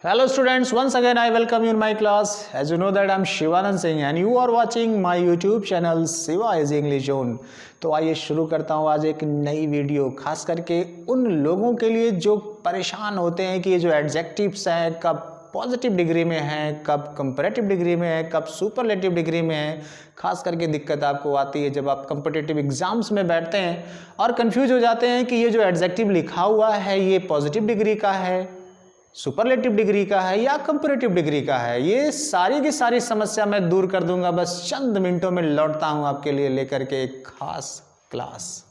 Hello students, once again I welcome you in my class. As you know that I am Shivanand Singh and you are watching my YouTube channel Shiva is English Zone. तो आइए शुरू करता हूँ आज एक नई video, खास करके उन लोगों के लिए जो परेशान होते हैं कि ये जो एडजेक्टिव्स हैं कब पॉजिटिव डिग्री में हैं, कब कंपैरेटिव डिग्री में है, कब सुपरलेटिव डिग्री में है। खास करके दिक्कत आपको आती है जब आप कॉम्पिटिटिव एग्जाम्स में बैठते हैं और कंफ्यूज हो जाते हैं कि ये जो एडजेक्टिव लिखा हुआ है ये पॉजिटिव डिग्री का है, सुपरलेटिव डिग्री का है या कंपैरेटिव डिग्री का है। ये सारी की सारी समस्या मैं दूर कर दूंगा। बस चंद मिनटों में लौटता हूं आपके लिए लेकर के एक खास क्लास।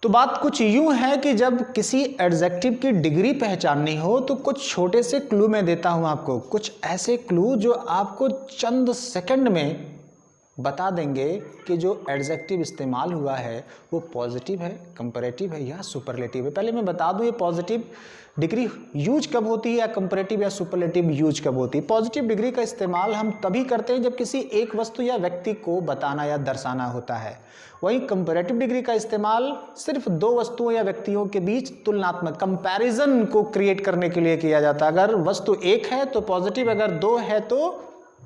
तो बात कुछ यूं है कि जब किसी एडजेक्टिव की डिग्री पहचाननी हो तो कुछ छोटे से क्लू मैं देता हूं आपको, कुछ ऐसे क्लू जो आपको चंद सेकंड में बता देंगे कि जो एडजेक्टिव इस्तेमाल हुआ है वो पॉजिटिव है, कंपैरेटिव है या सुपरलेटिव है। पहले मैं बता दूं ये पॉजिटिव डिग्री यूज कब होती है या कंपैरेटिव या सुपरलेटिव यूज कब होती है। पॉजिटिव डिग्री का इस्तेमाल हम तभी करते हैं जब किसी एक वस्तु या व्यक्ति को बताना या दर्शाना होता है। वहीं कंपैरेटिव डिग्री का इस्तेमाल सिर्फ दो वस्तुओं या व्यक्तियों के बीच तुलनात्मक कंपैरिजन को क्रिएट करने के लिए किया जाता है। अगर वस्तु एक है तो पॉजिटिव, अगर दो है तो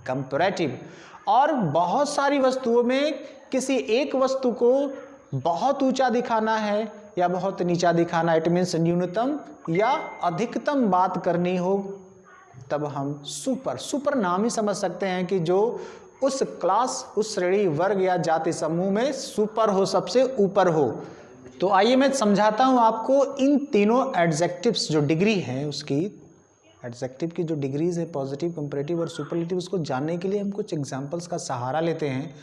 कंपैरेटिव। और बहुत सारी वस्तुओं में किसी एक वस्तु को बहुत ऊंचा दिखाना है या बहुत नीचा दिखाना, इट मीन्स न्यूनतम या अधिकतम बात करनी हो, तब हम सुपर नाम ही समझ सकते हैं कि जो उस क्लास, उस श्रेणी, वर्ग या जाति समूह में सुपर हो, सबसे ऊपर हो। तो आइए मैं समझाता हूं आपको इन तीनों एडजेक्टिव्स जो डिग्री है उसकी, एडजेक्टिव की जो डिग्रीज है पॉजिटिव, कंपैरेटिव और सुपरलेटिव, उसको जानने के लिए हम कुछ एग्जांपल्स का सहारा लेते हैं।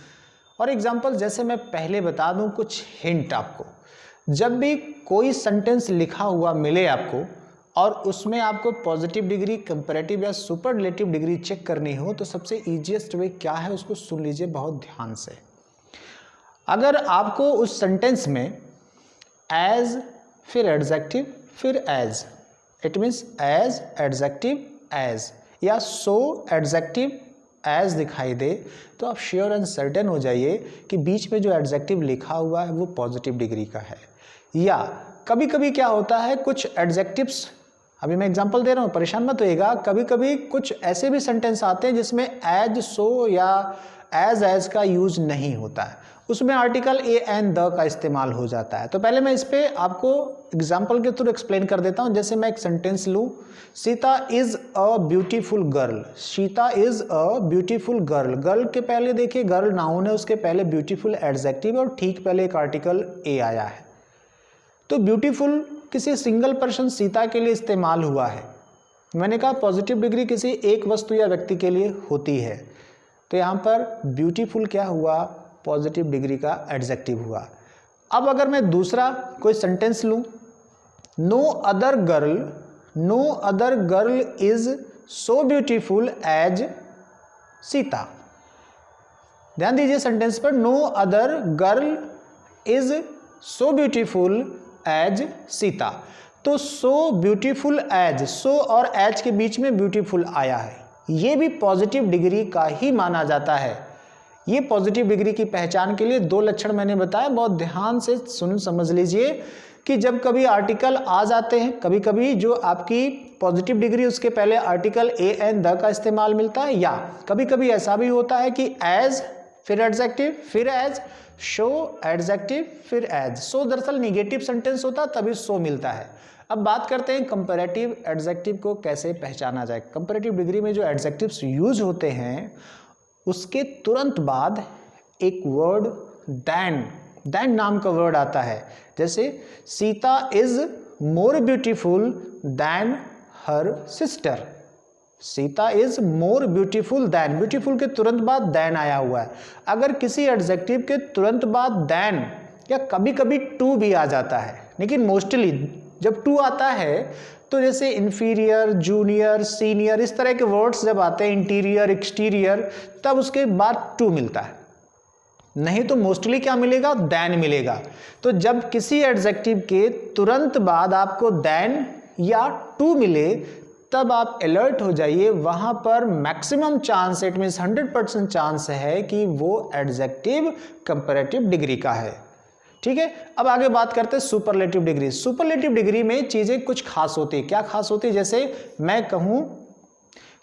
और एग्जांपल जैसे मैं पहले बता दूं, कुछ हिंट आपको। जब भी कोई सेंटेंस लिखा हुआ मिले आपको और उसमें आपको पॉजिटिव डिग्री, कंपैरेटिव या सुपरलेटिव डिग्री चेक करनी हो तो सबसे ईजीएस्ट वे क्या है उसको सुन लीजिए बहुत ध्यान से। अगर आपको उस सेंटेंस में एज, फिर एडजेक्टिव, फिर as, it means as, adjective, as या सो, एडजेक्टिव, एज दिखाई दे तो आप श्योर एंड सर्टेन हो जाइए कि बीच में जो एडजेक्टिव लिखा हुआ है वो पॉजिटिव डिग्री का है। या कभी कभी क्या होता है, कुछ एडजेक्टिव्स, अभी मैं एग्जांपल दे रहा हूँ, परेशान मत होइएगा, कभी कभी कुछ ऐसे भी सेंटेंस आते हैं जिसमें एज, सो या एज का यूज नहीं होता है, उसमें आर्टिकल ए एंड द का इस्तेमाल हो जाता है। तो पहले मैं इस पे आपको एग्जाम्पल के थ्रू एक्सप्लेन कर देता हूं। जैसे मैं एक सेंटेंस लूं, Sita is a beautiful girl. Sita is a beautiful girl. Girl के पहले देखिए गर्ल नाउन है, उसके पहले ब्यूटीफुल एडजेक्टिव और ठीक पहले एक आर्टिकल ए आया है। तो ब्यूटीफुल किसी सिंगल पर्सन सीता के लिए इस्तेमाल हुआ है। मैंने कहा पॉजिटिव डिग्री किसी एक वस्तु या व्यक्ति के लिए होती है, तो यहाँ पर ब्यूटीफुल क्या हुआ, पॉजिटिव डिग्री का एडजेक्टिव हुआ। अब अगर मैं दूसरा कोई सेंटेंस लूं, no other girl is so beautiful as Sita. ध्यान दीजिए सेंटेंस पर, no other girl is so beautiful as Sita. तो सो ब्यूटीफुल एज, सो और एज के बीच में ब्यूटीफुल आया है, ये भी पॉजिटिव डिग्री का ही माना जाता है। ये पॉजिटिव डिग्री की पहचान के लिए दो लक्षण मैंने बताया, बहुत ध्यान से समझ लीजिए कि जब कभी आर्टिकल आ जाते हैं, कभी कभी जो आपकी पॉजिटिव डिग्री उसके पहले आर्टिकल ए एंड द का इस्तेमाल मिलता है, या कभी कभी ऐसा भी होता है कि एज फिर एडजेक्टिव फिर एज, शो एडजेक्टिव फिर एज। सो दरअसल निगेटिव सेंटेंस होता है तभी सो मिलता है। अब बात करते हैं कंपैरेटिव एडजेक्टिव को कैसे पहचाना जाए। कंपैरेटिव डिग्री में जो एडजेक्टिव्स यूज होते हैं उसके तुरंत बाद एक वर्ड देन नाम का वर्ड आता है। जैसे Sita is more beautiful then her sister. Sita is more beautiful then, beautiful के तुरंत बाद देन आया हुआ है। अगर किसी एडजेक्टिव के तुरंत बाद देन या कभी कभी टू भी आ जाता है, लेकिन मोस्टली जब टू आता है तो जैसे इंफीरियर, जूनियर, सीनियर, इस तरह के वर्ड्स जब आते हैं, इंटीरियर, एक्सटीरियर, तब उसके बाद टू मिलता है, नहीं तो मोस्टली क्या मिलेगा, देन मिलेगा। तो जब किसी एडजेक्टिव के तुरंत बाद आपको देन या टू मिले तब आप अलर्ट हो जाइए, वहां पर maximum chance, it means 100% chance है कि वो एडजेक्टिव कंपैरेटिव डिग्री का है। ठीक है, अब आगे बात करते हैं सुपरलेटिव डिग्री। सुपरलेटिव डिग्री में चीजें कुछ खास होती है। क्या खास होती है? जैसे मैं कहूं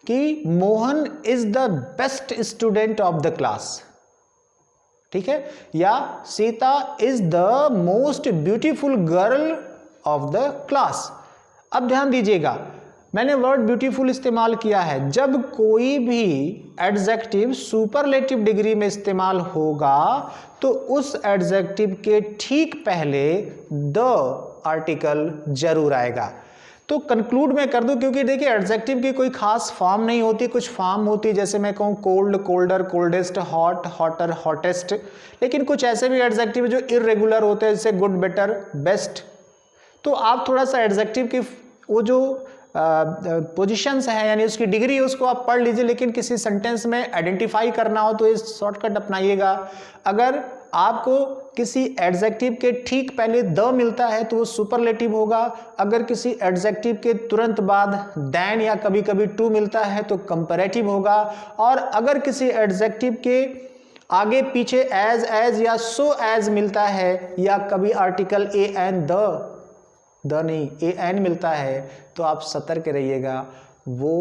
कि Mohan is the best student of the class, ठीक है, या Sita is the most beautiful girl of the class. अब ध्यान दीजिएगा, मैंने वर्ड ब्यूटीफुल इस्तेमाल किया है। जब कोई भी एडजेक्टिव सुपरलेटिव डिग्री में इस्तेमाल होगा तो उस एडजेक्टिव के ठीक पहले द आर्टिकल जरूर आएगा। तो कंक्लूड मैं कर दूं, क्योंकि देखिए एडजेक्टिव की कोई खास फॉर्म नहीं होती, कुछ फॉर्म होती है। जैसे मैं कहूँ cold, colder, coldest, hot, hotter, hottest. लेकिन कुछ ऐसे भी एडजेक्टिव जो इर्रेगुलर होते हैं, जैसे गुड, बेटर, बेस्ट। तो आप थोड़ा सा एडजेक्टिव की वो जो पोजीशंस है, यानी उसकी डिग्री, उसको आप पढ़ लीजिए। लेकिन किसी सेंटेंस में आइडेंटिफाई करना हो तो इस शॉर्टकट अपनाइएगा। अगर आपको किसी एडजेक्टिव के ठीक पहले द मिलता है तो वो सुपरलेटिव होगा। अगर किसी एडजेक्टिव के तुरंत बाद देन या कभी कभी टू मिलता है तो कंपैरेटिव होगा। और अगर किसी एडजेक्टिव के आगे पीछे एज या सो एज मिलता है, या कभी आर्टिकल ए एन द नहीं ए एन मिलता है, तो आप सतर्क रहिएगा, वो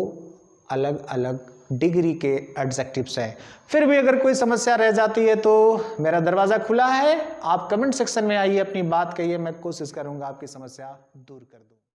अलग अलग डिग्री के एडजेक्टिव्स हैं। फिर भी अगर कोई समस्या रह जाती है तो मेरा दरवाज़ा खुला है, आप कमेंट सेक्शन में आइए, अपनी बात कहिए, मैं कोशिश करूंगा आपकी समस्या दूर कर दूं।